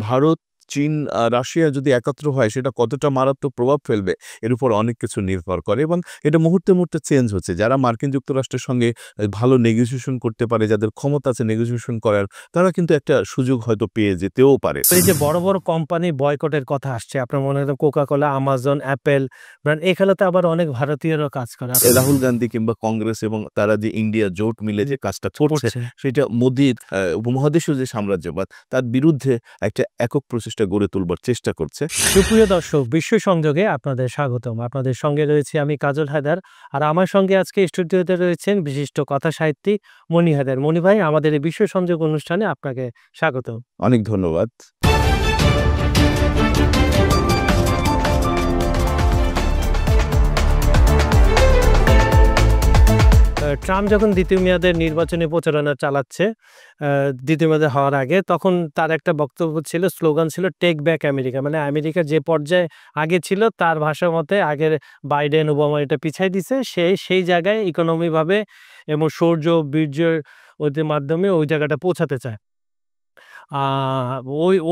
ভারত, চীন, রাশিয়া যদি একত্র হয় সেটা কতটা মারাত্মক প্রভাব ফেলবে এর উপর অনেক কিছু নির্ভর করে এবং এটা মুহূর্তে, মুহূর্তে চেঞ্জ হচ্ছে। যারা মার্কিন যুক্তরাষ্ট্রের সঙ্গে ভালো নেগোসিয়েশন করতে পারে, যাদের ক্ষমতা আছে নেগোসিয়েশন করার, তারা কিন্তু একটা সুযোগ হয়তো পেয়ে যেতেও পারে। এই যে বড়, বড় কোম্পানি বয়কটের কথা আসছে, আপনার মনে হয় কোকা-কোলা, আমাজন, অ্যাপেল ব্র্যান্ড, এখানে তো আবার অনেক ভারতীয়রাও কাজ করে। রাহুল গান্ধী কিংবা কংগ্রেস এবং তারা যে ইন্ডিয়া জোট মিলে যে কাজটা করছে সেটা মোদির উপমহাদেশীয় যে সাম্রাজ্যবাদ তার বিরুদ্ধে একটা একক প্রচেষ্টা গড়ে তুলবার চেষ্টা করছে। সুপ্রিয় দর্শক, বিশ্ব সংযোগে আপনাদের স্বাগতম। আপনাদের সঙ্গে রয়েছি আমি কাজল হায়দার, আর আমার সঙ্গে আজকে স্টুডিওতে রয়েছেন বিশিষ্ট কথা সাহিত্যিক মনি হায়দার। মনি ভাই, আমাদের এই বিশ্ব সংযোগ অনুষ্ঠানে আপনাকে স্বাগত। অনেক ধন্যবাদ। ট্রাম্প যখন দ্বিতীয় মেয়াদের নির্বাচনী প্রচারণা চালাচ্ছে, দ্বিতীয় মেয়াদে হওয়ার আগে, তখন তার একটা বক্তব্য ছিল, স্লোগান ছিল টেক ব্যাক আমেরিকা। মানে আমেরিকা যে পর্যায়ে আগে ছিল, তার ভাষা মতে আগের বাইডেন, ওবামা এটা পিছাই দিছে, সেই জায়গায় ইকোনমিভাবে এবং শৌর্য বীর্যের ওদের মাধ্যমে ওই জায়গাটা পৌঁছাতে চায়।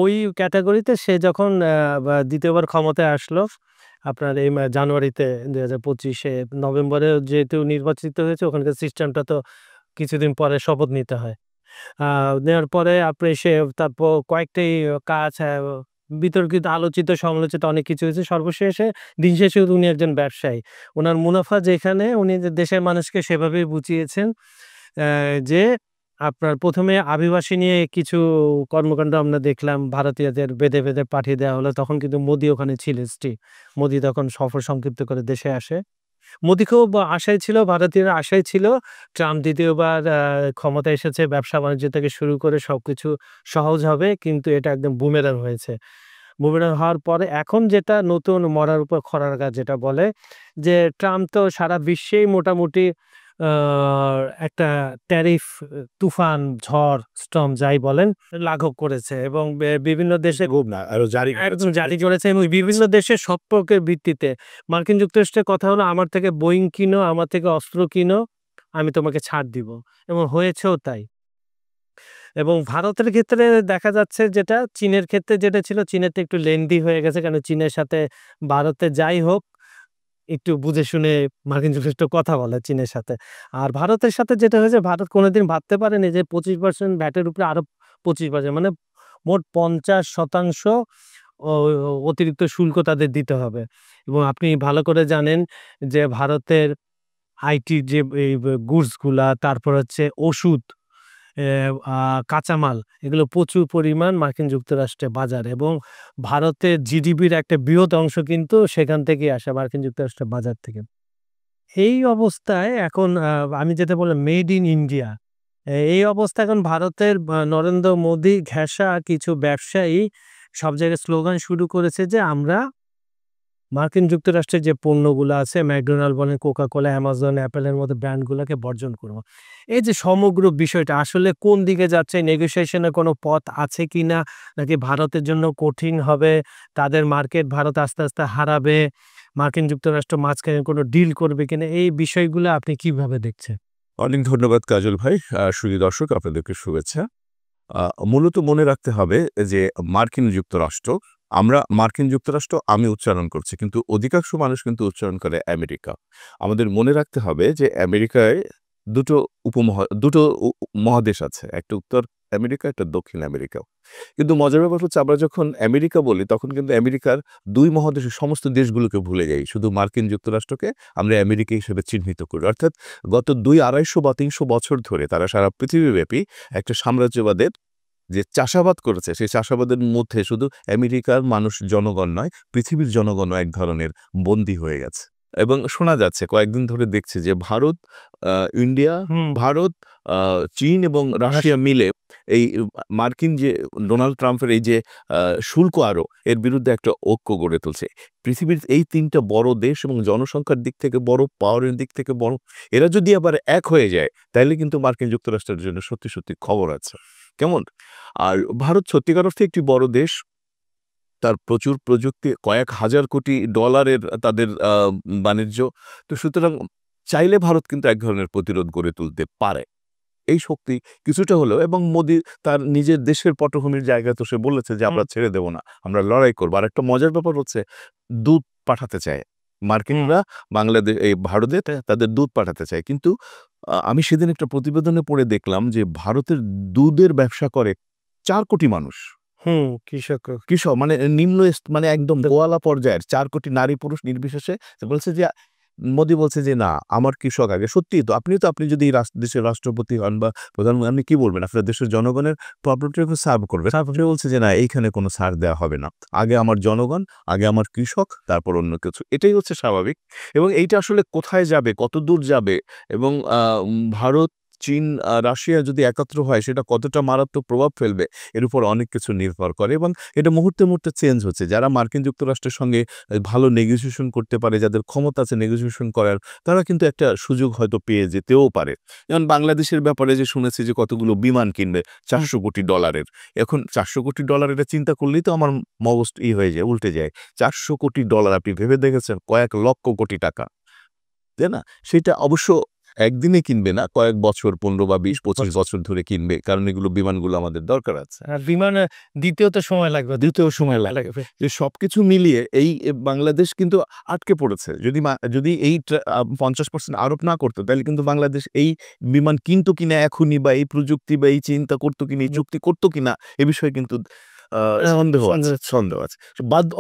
ওই ক্যাটাগরিতে সে যখন দ্বিতীয়বার ক্ষমতায় আসলো, আপনার এই জানুয়ারিতে ২০২৫-এ নভেম্বরে যেহেতু নির্বাচিত হয়েছে, ওখানকার সিস্টেমটা তো কিছুদিন পরে শপথ নিতে হয়। নেওয়ার পরে আপনি তারপর কয়েকটি কাজ বিতর্কিত, আলোচিত, সমালোচিত অনেক কিছু হয়েছে। সর্বশেষে দিন শেষে উনি একজন ব্যবসায়ী। উনার মুনাফা যেখানে, উনি দেশের মানুষকে সেভাবেই বুঝিয়েছেন যে আপনার প্রথমে আদিবাসী নিয়ে কিছু কর্মকাণ্ড আমরা দেখলাম, ভারতীয়দের বেঁধে, বেঁধে পাঠিয়ে দেওয়া হলো। তখন কিন্তু মোদি ওখানে ছিলেন। মোদি তখন সফর সংক্ষিপ্ত করে দেশে আসে। মোদি খুব আশায় ছিল, ভারতীয়রা আশায় ছিল ট্রাম্প দ্বিতীয়বার ক্ষমতায় এসেছে, ব্যবসা-বাণিজ্য থেকে শুরু করে সবকিছু সহজ হবে। কিন্তু এটা একদম বুমেরাং হয়েছে। বুমেরাং হওয়ার পরে এখন যেটা নতুন মরার উপর খড়ার গাছ যেটা বলে, যে ট্রাম্প তো সারা বিশ্বেই মোটামুটি আ একটা ট্যারিফ তুফান, ঝড়, স্টর্ম যাই বলেন, লাঘব করেছে এবং বিভিন্ন দেশে আরো জারি করেছে এবং বিভিন্ন দেশের সম্পর্কের ভিত্তিতে মার্কিন যুক্তরাষ্ট্রের কথা হলো, আমার থেকে বোয়িং কিনো, আমার থেকে অস্ত্র কিনো, আমি তোমাকে ছাড় দিব, এবং হয়েছেও তাই। এবং ভারতের ক্ষেত্রে দেখা যাচ্ছে যেটা, চীনের ক্ষেত্রে যেটা ছিল, চীনেরটা একটু লেন্দি হয়ে গেছে। কারণ চীনের সাথে ভারতের যাই হোক, একটু বুঝে শুনে মার্কিন যুক্তরাষ্ট্র কথা বলে চীনের সাথে। আর ভারতের সাথে যেটা হয়েছে, ভারত কোনোদিন ভাবতে পারেনি যে 25% ভ্যাটের উপরে আরো 25%, মানে মোট 50% অতিরিক্ত শুল্ক তাদের দিতে হবে। এবং আপনি ভালো করে জানেন যে ভারতের আইটি যে এই গুডস গুলা, তারপর হচ্ছে ওষুধ, এ আ কাঁচামাল, এগুলো প্রচুর পরিমাণ মার্কিন যুক্তরাষ্ট্রে বাজার, এবং ভারতের জিডিপির একটা বৃহৎ অংশ কিন্তু সেখান থেকেই আসে, মার্কিন যুক্তরাষ্ট্রের বাজার থেকে। এই অবস্থায় এখন আমি যেটা বললাম মেড ইন ইন্ডিয়া, এই অবস্থা এখন ভারতের নরেন্দ্র মোদি ঘেঁষা কিছু ব্যবসায়ী সব জায়গায় স্লোগান শুরু করেছে যে আমরা মার্কিন যুক্তরাষ্ট্রের যে পণ্যগুলো আছে, ম্যাকডোনাল্ড বলেন, কোকা-কোলা, অ্যামাজন, অ্যাপেলের মতো ব্র্যান্ডগুলোকে বর্জন করব। এই যে সমগ্র বিষয়টা আসলে কোন দিকে যাচ্ছে, নেগোসিয়েশন এর কোনো পথ আছে কিনা, নাকি ভারতের জন্য কঠিন হবে, তাদের মার্কেট ভারত আস্তে, আস্তে হারাবে, মার্কিন যুক্তরাষ্ট্র মাঝখানে কোনো ডিল করবে কিনা, এই বিষয়গুলো আপনি কিভাবে দেখছেন? অনেক ধন্যবাদ কাজল ভাই। সুধী দর্শক, আপনাদেরকে শুভেচ্ছা। মূলত মনে রাখতে হবে যে মার্কিন যুক্তরাষ্ট্র, মার্কিন যুক্তরাষ্ট্র আমি উচ্চারণ করছি, কিন্তু অধিকাংশ মানুষ কিন্তু উচ্চারণ করে আমেরিকা। আমাদের মনে রাখতে হবে যে আমেরিকায় দুটো মহাদেশ আছে। একটা উত্তর আমেরিকা, একটা দক্ষিণ আমেরিকা। কিন্তু মজার ব্যাপার হচ্ছে, আমরা যখন আমেরিকা বলি তখন কিন্তু আমেরিকার ২ মহাদেশের সমস্ত দেশগুলোকে ভুলে যাই। শুধু মার্কিন যুক্তরাষ্ট্রকে আমরা আমেরিকা হিসেবে চিহ্নিত করি। অর্থাৎ গত ২০০-২৫০ বা ৩০০ বছর ধরে তারা সারা পৃথিবীব্যাপী একটা সাম্রাজ্যবাদের যে চাষাবাদ করেছে, সেই চাষাবাদের মধ্যে শুধু আমেরিকার জনগণ নয়, পৃথিবীর জনগণও এক ধরনের বন্দী হয়ে গেছে। এবং শোনা যাচ্ছে, কয়েকদিন ধরে দেখছি যে ইন্ডিয়া, ভারত, চীন এবং রাশিয়া মিলে এই মার্কিন যে ডোনাল্ড ট্রাম্পের এই যে শুল্ক এর বিরুদ্ধে একটা ঐক্য গড়ে তুলছে। পৃথিবীর এই ৩টা বড় দেশ এবং জনসংখ্যার দিক থেকে বড়, পাওয়ারের দিক থেকে বড়, এরা যদি আবার এক হয়ে যায়, তাহলে কিন্তু মার্কিন যুক্তরাষ্ট্রের জন্য সত্যি, সত্যি খবর আছে। কেমন? আর ভারত সত্যিকার অর্থে একটি বড় দেশ। তার প্রচুর প্রযুক্তি, কয়েক হাজার কোটি ডলারের তাদের বাণিজ্য। তো সুতরাং চাইলে ভারত কিন্তু এক ধরনের প্রতিরোধ গড়ে তুলতে পারে। এই শক্তি কিছুটা হলেও, এবং মোদি তার নিজের দেশের পটভূমির জায়গায় তো সে বলেছে যে আমরা ছেড়ে দেব না, আমরা লড়াই করবো। আর একটা মজার ব্যাপার হচ্ছে দুধ পাঠাতে চায় মার্কিনরা, বাংলাদেশ এই ভারতে তাদের দুধ পাঠাতে চায়। কিন্তু আমি সেদিন একটা প্রতিবেদনে পড়ে দেখলাম যে ভারতের দুধের ব্যবসা করে 4 কোটি মানুষ। কৃষক মানে নিম্ন মানে একদম গোয়ালা পর্যায়ের 4 কোটি নারী পুরুষ নির্বিশেষে। বলছে যে মোদি বলছে যে না, আমার কৃষক আগে। সত্যিই তো আপনি যদি দেশের রাষ্ট্রপতি হন বা প্রধানমন্ত্রী, আপনি কি বলবেন? আপনার দেশের জনগণের প্রবলেমটাকে সার্ভ করবে। সে বলছে যে না, এইখানে কোনো ছাড় দেওয়া হবে না, আগে আমার জনগণ, আগে আমার কৃষক, তারপর অন্য কিছু। এটাই হচ্ছে স্বাভাবিক। এবং এইটা আসলে কোথায় যাবে, কত দূর যাবে, এবং ভারত, চীন, রাশিয়া যদি একাত্র হয় সেটা কতটা মারাত্মক প্রভাব ফেলবে, এর উপর অনেক কিছু নির্ভর করে। এবং এটা মুহূর্তে মুহূর্তে চেঞ্জ হচ্ছে। যারা মার্কিন যুক্তরাষ্ট্রের সঙ্গে ভালো নেগোসিয়েশন করতে পারে, যাদের ক্ষমতা আছে নেগোসিয়েশন করার, তারা কিন্তু একটা সুযোগ হয়তো পেয়ে যেতেও পারে। যেমন বাংলাদেশের ব্যাপারে যে শুনেছি যে কতগুলো বিমান কিনবে $400 কোটি। এখন $400 কোটি এটা চিন্তা করলেই তো আমার মগজ হয়ে যায়, উল্টে যায়। $400 কোটি আপনি ভেবে দেখেছেন? কয়েক লক্ষ কোটি টাকা, তাই না? সেটা অবশ্য একদিনে কিনবে না, কয়েক বছর, 15 বা 20-25 বছর ধরে কিনবে, কারণ এগুলো বিমানগুলো আমাদের দরকার আছে। আর বিমান দিতেও তো সময় লাগবে, দিতেও সময় লাগবে। যে সবকিছু মিলিয়ে এই বাংলাদেশ কিন্তু আটকে পড়েছে। যদি এই 50% আরোপ না করতো, তাহলে কিন্তু বাংলাদেশ এই বিমান কিনতো কিনা এখনই, বা এই প্রযুক্তি বা এই চিন্তা করতো কিনা, এই চুক্তি করতো কিনা, এ বিষয়ে কিন্তু সন্দেহ আছে।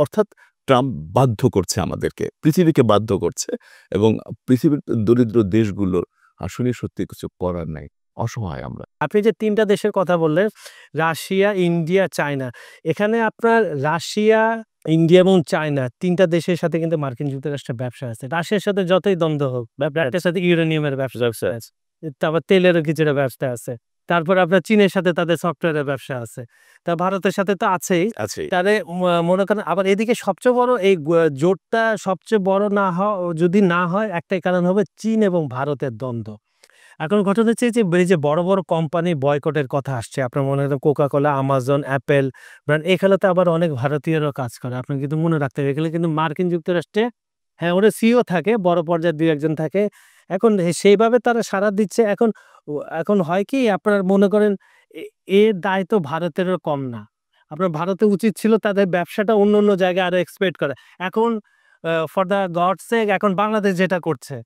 অর্থাৎ ট্রাম্প বাধ্য করছে আমাদেরকে, পৃথিবীকে বাধ্য করছে, এবং পৃথিবীর দরিদ্র দেশগুলোর আসলে সত্যি কিছু করার নাই, অসহায় আমরা। আপনি যে ৩টা দেশের কথা বললেন, রাশিয়া, ইন্ডিয়া, চায়না। এখানে আপনার রাশিয়া, ইন্ডিয়া এবং চায়না ৩টা দেশের সাথে কিন্তু মার্কিন যুক্তরাষ্ট্রের ব্যবসা আছে। রাশিয়ার সাথে যতই দ্বন্দ্ব হোক, রাশিয়ার সাথে ইউরেনিয়ামের ব্যবসা আছে। তারপর তেলেরও কিছুটা ব্যবসা আছে। তারপর আপনার চীনের সাথে তাদের সফটওয়্যারের ব্যবসা আছে। তা ভারতের সাথে তো আছেই। তাহলে মনে করেন আবার এদিকে সবচেয়ে বড় এই জোটটা সবচেয়ে বড় যদি না হয়, একটাই কারণ হবে চীন এবং ভারতের দ্বন্দ্ব। এখন ঘটনা হচ্ছে যে এই যে বড় বড় কোম্পানি বয়কটের কথা আসছে, আপনার মনে করেন কোকা-কোলা, আমাজন, অ্যাপেল ব্র্যান্ড, এখানে তো আবার অনেক ভারতীয়রাও কাজ করে। আপনার কিন্তু মনে রাখতে হবে, এখানে কিন্তু মার্কিন যুক্তরাষ্ট্রে হ্যাঁ, ওরা সিইও থাকে, বড় পর্যায়ের ২-১ জন থাকে। এখন সেইভাবে তারা সাড়া দিচ্ছে। এখন হয় কি, আপনার মনে করেন এ এর দায় তো ভারতেরও কম না। আপনার ভারতের উচিত ছিল তাদের ব্যবসাটা অন্য জায়গায় আরো এক্সপেন্ড করা। এখন ফর দ্য গডস সেক, এখন বাংলাদেশ যেটা করছে,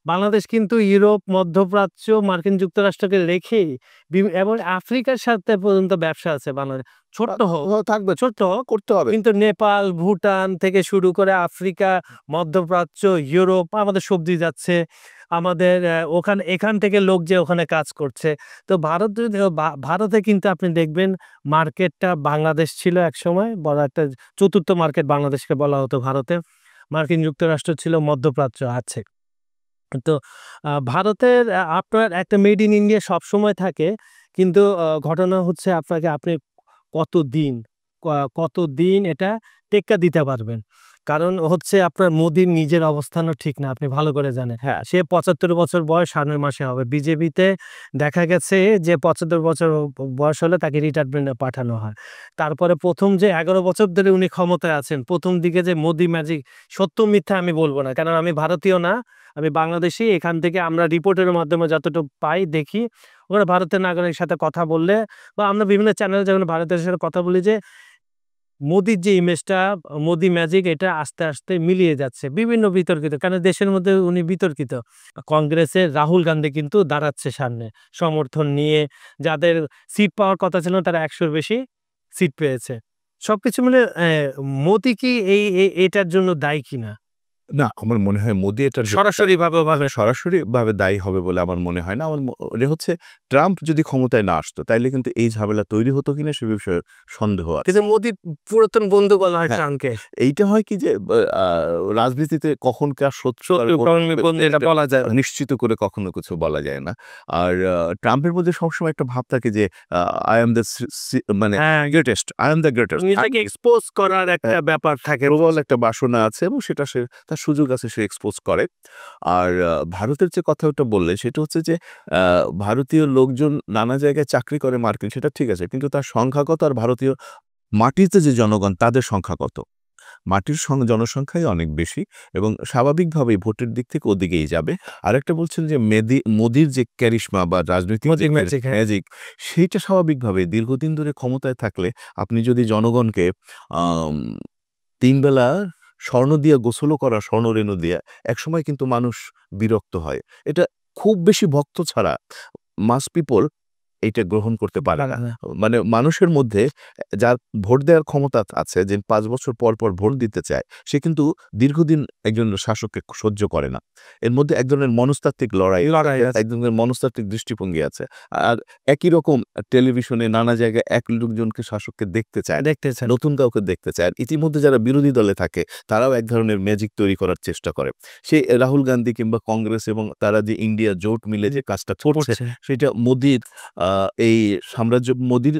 বাংলাদেশ কিন্তু ইউরোপ, মধ্যপ্রাচ্য, মার্কিন যুক্তরাষ্ট্রকে রেখেই এবং আফ্রিকার সাথে পর্যন্ত ব্যবসা আছে বাংলাদেশ। ছোট্ট হোক, থাকবে, ছোট্ট হোক, করতে হবে। কিন্তু নেপাল, ভুটান থেকে শুরু করে আফ্রিকা, মধ্যপ্রাচ্য, ইউরোপ আমাদের সবজি যাচ্ছে। আমাদের এখান থেকে লোক যে ওখানে কাজ করছে। তো ভারতে কিন্তু আপনি দেখবেন মার্কেটটা বাংলাদেশ ছিল একসময়, বড় একটা ৪র্থ মার্কেট বাংলাদেশকে বলা হতো ভারতে। মার্কিন যুক্তরাষ্ট্র ছিল, মধ্যপ্রাচ্য আছে। তো ভারতের আপনার একটা মেড ইন ইন্ডিয়া সবসময় থাকে। কিন্তু ঘটনা হচ্ছে আপনি কতদিন কতদিন এটা টেক্কা দিতে পারবেন। কারণ হচ্ছে আপনার মোদির নিজের অবস্থানও ঠিক না, আপনি ভালো করে জানেন। হ্যাঁ। সে ৭৫ বছর বয়স, সামনের মাসে হবে। বিজেপিতে দেখা গেছে যে ৭৫ বছর বয়স হলে তাকে রিটায়ারমেন্টে পাঠানো হয়। তারপরে ১ম যে ১১ বছর ধরে উনি ক্ষমতায় আছেন, ১ম দিকে যে মোদি ম্যাজিক, সত্য মিথ্যা আমি বলব না। কারণ আমি ভারতীয় না, আমি বাংলাদেশী। এখান থেকে আমরা রিপোর্টের মাধ্যমে যতটুকু পাই, দেখি, ওখানে ভারতের নাগরিকের সাথে কথা বললে বা আমরা বিভিন্ন চ্যানেলে যখন ভারতের সাথে কথা বলি, যে মোদির যে ইমেজটা, মোদি ম্যাজিক, এটা আস্তে আস্তে মিলিয়ে যাচ্ছে। বিভিন্ন বিতর্কিত, কারণ দেশের মধ্যে উনি বিতর্কিত। কংগ্রেসের রাহুল গান্ধী কিন্তু দাঁড়াচ্ছে সামনে সমর্থন নিয়ে। যাদের সিট পাওয়ার কথা ছিল তারা ১০০-র বেশি সিট পেয়েছে। সবকিছু মিলে মোদি কি এটার জন্য দায়ী কিনা? না, আমার মনে হয় মোদি এটার সরাসরিভাবে দায়ী হবে বলে আমার মনে হয় না। আমার মনে হচ্ছে ট্রাম্প যদি ক্ষমতায় না আসতো, তাইলে কিন্তু এই ঝামেলা তৈরি হতো কিনা সে বিষয়ে সন্দেহ আছে। কিন্তু মোদির পুরাতন বন্ধু বলা হয় হ্যাঁ। ট্রাম্পকে। এইটা হয় কি যে রাজনীতিতে কখন কার শত্রু আর এটা বলা যায় না। নিশ্চিত করে কখনো কিছু বলা যায় না। আর ট্রাম্পের মধ্যে সবসময় একটা ভাব থাকে যে আই এম দ্য মানে হ্যাঁ, greatest, I am the greatest. নিজেকে এক্সপোজ করার একটা ব্যাপার থাকে। প্রবল একটা বাসনা আছে, এবং সেটা তার সুযোগ আছে, সে এক্সপোজ করে। আর ভারতের যে কথাটা বললে, সেটা হচ্ছে যে ভারতীয় লোকজন নানা জায়গায় চাকরি করে মার্কিন, সেটা ঠিক আছে, কিন্তু তার সংখ্যা কত, আর ভারতীয় মাটিতে যে জনগণ তাদের সংখ্যা কত? মাটির জনসংখ্যাই অনেক বেশি এবং স্বাভাবিকভাবেই ভোটের দিক থেকে ওদিকেই যাবে। আরেকটা বলছেন যে মোদির যে ক্যারিশমা বা রাজনৈতিক মোদির ম্যাজিক, হ্যাঁ। ম্যাজিক, সেইটা স্বাভাবিকভাবে দীর্ঘদিন ধরে ক্ষমতায় থাকলে আপনি যদি জনগণকে আম ৩ বেলা স্বর্ণ দিয়া গোসলও করা, স্বর্ণরেণু দিয়া, একসময় কিন্তু মানুষ বিরক্ত হয়। এটা খুব বেশি ভক্ত ছাড়া মাস পিপল এইটা গ্রহণ করতে পারে না। মানে মানুষের মধ্যে যার ভোট দেওয়ার ক্ষমতা আছে, যে ৫ বছর পর, পর ভোট দিতে চায়, সে কিন্তু দীর্ঘদিন একজন শাসককে সহ্য করে না। এর মধ্যে এক ধরনের মনস্তাত্ত্বিক লড়াই আছে। এক ধরনের মনস্তাত্ত্বিক দৃষ্টিভঙ্গি আছে। আর একই রকম টেলিভিশনে নানা জায়গায় এক লোকজনকে শাসককে দেখতে চায়, নতুন কাউকে দেখতে চায়। আর ইতিমধ্যে যারা বিরোধী দলে থাকে তারাও এক ধরনের ম্যাজিক তৈরি করার চেষ্টা করে। সেই রাহুল গান্ধী কিংবা কংগ্রেস এবং তারা যে ইন্ডিয়া জোট মিলে যে কাজটা করছে, সেটা মোদির এই মোদির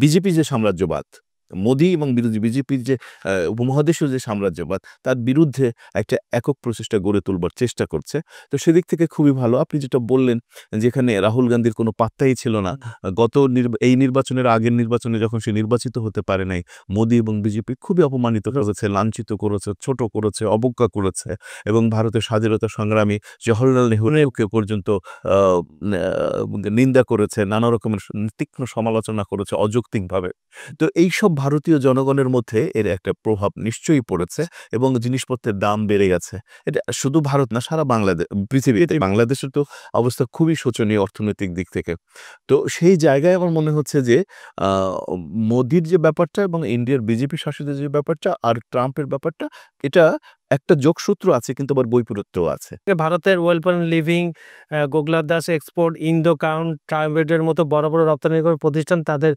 বিজেপি যে সাম্রাজ্যবাদ, মোদি এবং বিজেপির যে উপমহাদেশীয় যে সাম্রাজ্যবাদ, তার বিরুদ্ধে একটা একক প্রচেষ্টা গড়ে তুলবার চেষ্টা করছে। তো সেদিক থেকে খুবই ভালো। আপনি যেটা বললেন, যেখানে রাহুল গান্ধীর কোনো পাত্তাই ছিল না, এই নির্বাচনের আগের নির্বাচনে যখন সে নির্বাচিত হতে পারে নাই, মোদি এবং বিজেপি খুবই অপমানিত করেছে, লাঞ্ছিত করেছে, ছোট করেছে, অবজ্ঞা করেছে এবং ভারতের স্বাধীনতা সংগ্রামী জওহরলাল নেহরুকে পর্যন্ত নিন্দা করেছে, নানা রকমের তীক্ষ্ণ সমালোচনা করেছে অযৌক্তিকভাবে। তো এইসব ভারতীয় জনগণের মধ্যে এর একটা প্রভাব নিশ্চয়ই পড়েছে এবং জিনিসপত্রের দাম বেড়ে গেছে। এটা শুধু ভারত না, সারা পৃথিবীতে। বাংলাদেশের তো অবস্থা খুবই শোচনীয় অর্থনৈতিক দিক থেকে। তো সেই জায়গায় আমার মনে হচ্ছে যে মোদির যে ব্যাপারটা এবং ইন্ডিয়ার বিজেপি শাসিত যে ব্যাপারটা আর ট্রাম্পের ব্যাপারটা, এটা একটা যোগসূত্র আছে, কিন্তু আবার বৈপরীত্যও আছে। ভারতের ওয়েলপন লিভিং, গোগলার দাস এক্সপোর্ট, ইন্দো কাউন্ট ট্রাইবেডের মতো বড় বড় রপ্তানিকারক প্রতিষ্ঠান তাদের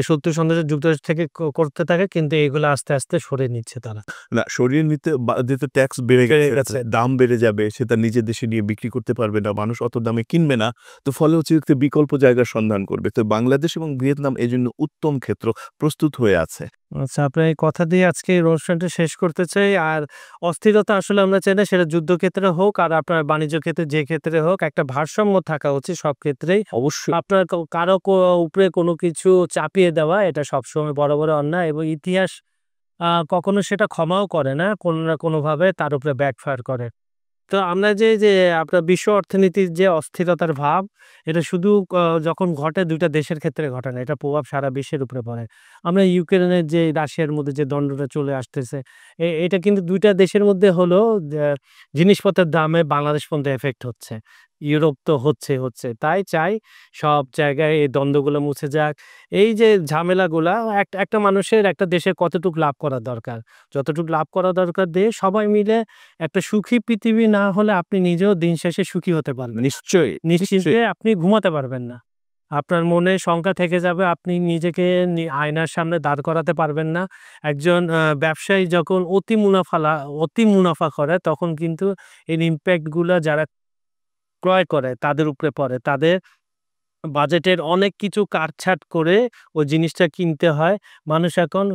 শত্রু সন্ত্রাস যুক্তরাষ্ট্র থেকে করতে থাকে, কিন্তু এগুলো আস্তে আস্তে সরিয়ে নিচ্ছে তারা। না, সরিয়ে নিতে যেহেতু ট্যাক্স বেড়ে গেছে, দাম বেড়ে যাবে, সে তার নিজের দেশে নিয়ে বিক্রি করতে পারবে না, মানুষ অত দামে কিনবে না। তো ফলে অতিরিক্ত বিকল্প জায়গার সন্ধান করবে। তো বাংলাদেশ এবং ভিয়েতনাম এই জন্য উত্তম ক্ষেত্র প্রস্তুত হয়ে আছে। আচ্ছা, আপনার এই কথা দিয়ে আজকে এই অনুষ্ঠানটা শেষ করতে চাই। আর অস্থিরতা আসলে আমরা চাই না, সেটা যুদ্ধক্ষেত্রে হোক আর আপনার বাণিজ্য ক্ষেত্রে, যে ক্ষেত্রে হোক, একটা ভারসাম্য থাকা উচিত সব ক্ষেত্রেই। অবশ্যই আপনার কারো উপরে কোনো কিছু চাপিয়ে দেওয়া, এটা সবসময় বড় বড় অন্যায় এবং ইতিহাস কখনো সেটা ক্ষমাও করে না, কোনো না কোনোভাবে তার উপরে ব্যাকফায়ার করে। তো আমরা যে আপনার বিশ্ব অর্থনীতির যে অস্থিরতার ভাব, এটা শুধু যখন ঘটে ২ টা দেশের ক্ষেত্রে ঘটে না, এটা প্রভাব সারা বিশ্বের উপরে পড়ে। আমরা ইউক্রেনের যে রাশিয়ার মধ্যে যে দ্বন্দ্বটা চলে আসতেছে, এটা কিন্তু ২ টা দেশের মধ্যে হলো যে জিনিসপত্রের দামে বাংলাদেশ পর্যন্ত এফেক্ট হচ্ছে। ইউরোপ তো হচ্ছে। তাই চাই সব জায়গায় এই দ্বন্দ্বগুলো মুছে যাক। এই যে ঝামেলাগুলা, একটা মানুষের একটা দেশে কতটুক লাভ করা দরকার, যতটুক লাভ করা দরকার দিয়ে সবাই মিলে একটা সুখী পৃথিবী না হলে আপনি নিজেও দিন শেষে সুখী হতে পারবেন। নিশ্চয়ই নিশ্চিন্তে আপনি ঘুমাতে পারবেন না। আপনার মনে শঙ্কা থেকে যাবে, আপনি নিজেকে আয়নার সামনে দাঁড় করাতে পারবেন না। একজন ব্যবসায়ী যখন অতি মুনাফা করে, তখন কিন্তু এর ইমপ্যাক্ট গুলা যারা ক্রয় করে তাদের উপরে পড়ে। তাদের বাজেটের অনেক কিছু কাটছাঁট করে ওই জিনিসটা কিনতে হয়। মানুষ এখন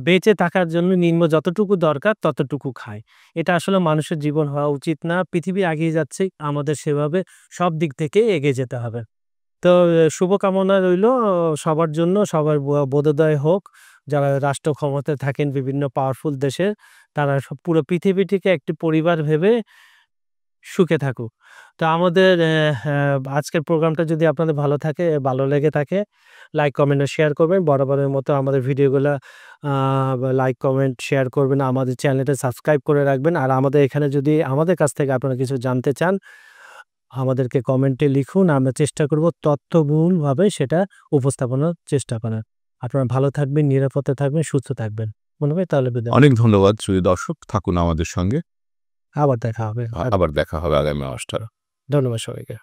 বেঁচে থাকার জন্য যতটুকু দরকার ততটুকু খায়। এটা আসলে মানুষের জীবন হওয়া উচিত না। পৃথিবী এগিয়ে যাচ্ছে, আমাদের সেভাবে সব দিক থেকে এগিয়ে যেতে হবে। তো শুভকামনা রইলো সবার জন্য, সবার বোধোদয় হোক। যারা রাষ্ট্র ক্ষমতায় থাকেন বিভিন্ন পাওয়ারফুল দেশের, তারা পুরো পৃথিবীটিকে একটি পরিবার ভেবে সুখে থাকুক। তো আমাদের আজকের প্রোগ্রামটা যদি আপনাদের ভালো লেগে থাকে, লাইক, কমেন্ট ও শেয়ার করবেন। বরাবরের মতো আমাদের ভিডিওগুলা লাইক, কমেন্ট, শেয়ার করবেন। আমাদের চ্যানেলটা সাবস্ক্রাইব করে রাখবেন। আর আমাদের এখানে যদি আমাদের কাছ থেকে আপনারা কিছু জানতে চান, আমাদেরকে কমেন্টে লিখুন। আমরা চেষ্টা করব তথ্যবহুলভাবে সেটা উপস্থাপনের চেষ্টা করার। আপনারা ভালো থাকবেন, নিরাপদে থাকবেন, সুস্থ থাকবেন। মনে হয় তাহলে বিদায়। অনেক ধন্যবাদ সুধী দর্শক, থাকুন আমাদের সঙ্গে। আবার দেখা হবে। আবার দেখা হবে আগামী মাসটা। ধন্যবাদ সবাইকে।